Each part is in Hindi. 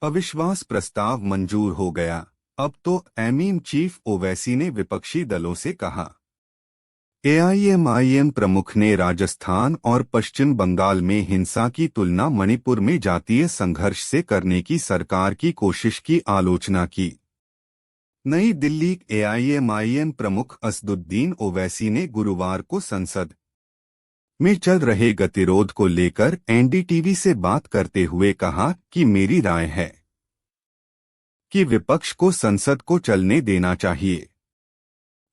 अविश्वास प्रस्ताव मंजूर हो गया। अब तो एमईएम चीफ ओवैसी ने विपक्षी दलों से कहा। एआईएमआईएम प्रमुख ने राजस्थान और पश्चिम बंगाल में हिंसा की तुलना मणिपुर में जातीय संघर्ष से करने की सरकार की कोशिश की आलोचना की। नई दिल्ली। एआईएमआईएम प्रमुख असदुद्दीन ओवैसी ने गुरुवार को संसद में चल रहे गतिरोध को लेकर एनडीटीवी से बात करते हुए कहा कि मेरी राय है कि विपक्ष को संसद को चलने देना चाहिए।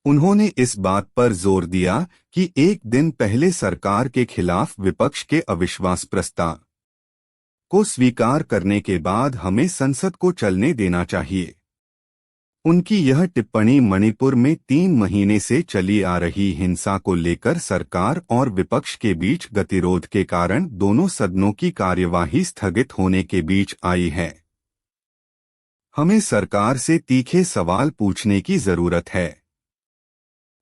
उन्होंने इस बात पर जोर दिया कि एक दिन पहले सरकार के खिलाफ विपक्ष के अविश्वास प्रस्ताव को स्वीकार करने के बाद हमें संसद को चलने देना चाहिए। उनकी यह टिप्पणी मणिपुर में 3 महीने से चली आ रही हिंसा को लेकर सरकार और विपक्ष के बीच गतिरोध के कारण दोनों सदनों की कार्यवाही स्थगित होने के बीच आई है। हमें सरकार से तीखे सवाल पूछने की जरूरत है।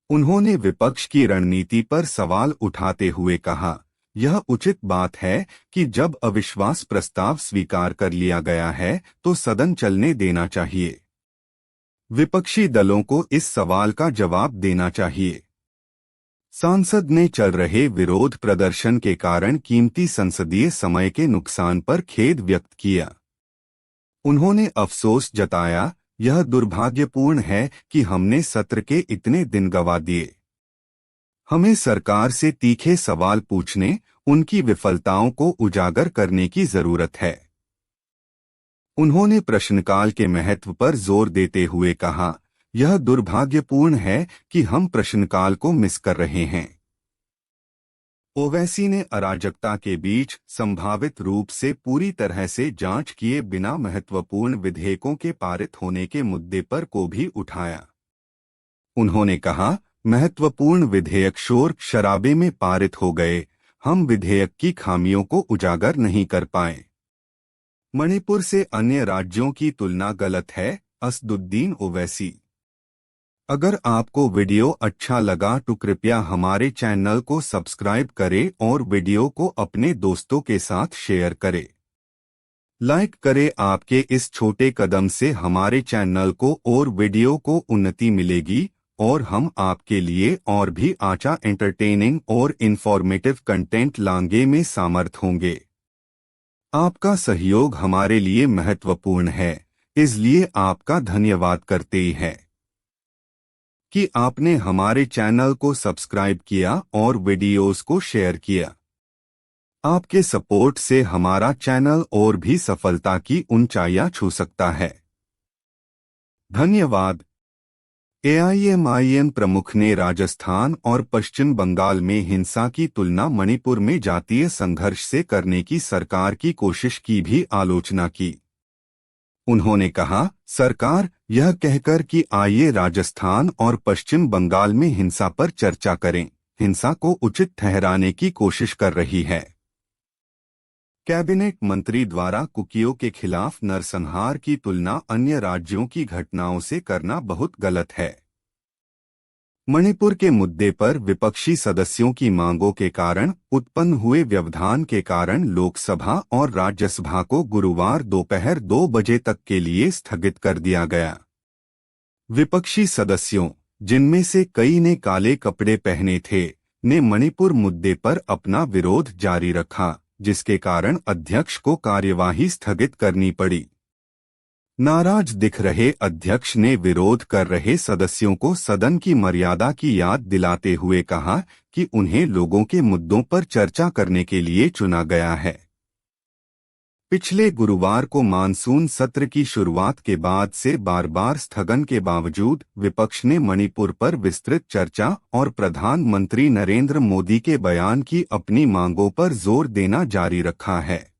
उन्होंने विपक्ष की रणनीति पर सवाल उठाते हुए कहा, यह उचित बात है कि जब अविश्वास प्रस्ताव स्वीकार कर लिया गया है तो सदन चलने देना चाहिए। विपक्षी दलों को इस सवाल का जवाब देना चाहिए। सांसद ने चल रहे विरोध प्रदर्शन के कारण कीमती संसदीय समय के नुकसान पर खेद व्यक्त किया। उन्होंने अफसोस जताया, यह दुर्भाग्यपूर्ण है कि हमने सत्र के इतने दिन गंवा दिए। हमें सरकार से तीखे सवाल पूछने, उनकी विफलताओं को उजागर करने की जरूरत है। उन्होंने प्रश्नकाल के महत्व पर जोर देते हुए कहा, यह दुर्भाग्यपूर्ण है कि हम प्रश्नकाल को मिस कर रहे हैं। ओवैसी ने अराजकता के बीच संभावित रूप से पूरी तरह से जांच किए बिना महत्वपूर्ण विधेयकों के पारित होने के मुद्दे पर को भी उठाया। उन्होंने कहा, महत्वपूर्ण विधेयक शोर शराबे में पारित हो गए, हम विधेयक की खामियों को उजागर नहीं कर पाए। मणिपुर से अन्य राज्यों की तुलना गलत है। असदुद्दीन ओवैसी। अगर आपको वीडियो अच्छा लगा तो कृपया हमारे चैनल को सब्सक्राइब करें और वीडियो को अपने दोस्तों के साथ शेयर करें। लाइक करें। आपके इस छोटे कदम से हमारे चैनल को और वीडियो को उन्नति मिलेगी और हम आपके लिए और भी अच्छा एंटरटेनिंग और इंफॉर्मेटिव कंटेंट लाने में समर्थ होंगे। आपका सहयोग हमारे लिए महत्वपूर्ण है, इसलिए आपका धन्यवाद करते हैं कि आपने हमारे चैनल को सब्सक्राइब किया और वीडियोस को शेयर किया। आपके सपोर्ट से हमारा चैनल और भी सफलता की ऊंचाइयां छू सकता है। धन्यवाद। एआईएमआईएम प्रमुख ने राजस्थान और पश्चिम बंगाल में हिंसा की तुलना मणिपुर में जातीय संघर्ष से करने की सरकार की कोशिश की भी आलोचना की। उन्होंने कहा, सरकार यह कहकर कि आइए राजस्थान और पश्चिम बंगाल में हिंसा पर चर्चा करें, हिंसा को उचित ठहराने की कोशिश कर रही है। कैबिनेट मंत्री द्वारा कुकियों के खिलाफ नरसंहार की तुलना अन्य राज्यों की घटनाओं से करना बहुत गलत है। मणिपुर के मुद्दे पर विपक्षी सदस्यों की मांगों के कारण उत्पन्न हुए व्यवधान के कारण लोकसभा और राज्यसभा को गुरुवार दोपहर 2 बजे तक के लिए स्थगित कर दिया गया। विपक्षी सदस्यों, जिनमें से कई ने काले कपड़े पहने थे, ने मणिपुर मुद्दे पर अपना विरोध जारी रखा, जिसके कारण अध्यक्ष को कार्यवाही स्थगित करनी पड़ी। नाराज दिख रहे अध्यक्ष ने विरोध कर रहे सदस्यों को सदन की मर्यादा की याद दिलाते हुए कहा कि उन्हें लोगों के मुद्दों पर चर्चा करने के लिए चुना गया है। पिछले गुरुवार को मानसून सत्र की शुरुआत के बाद से बार-बार स्थगन के बावजूद विपक्ष ने मणिपुर पर विस्तृत चर्चा और प्रधानमंत्री नरेंद्र मोदी के बयान की अपनी मांगों पर जोर देना जारी रखा है।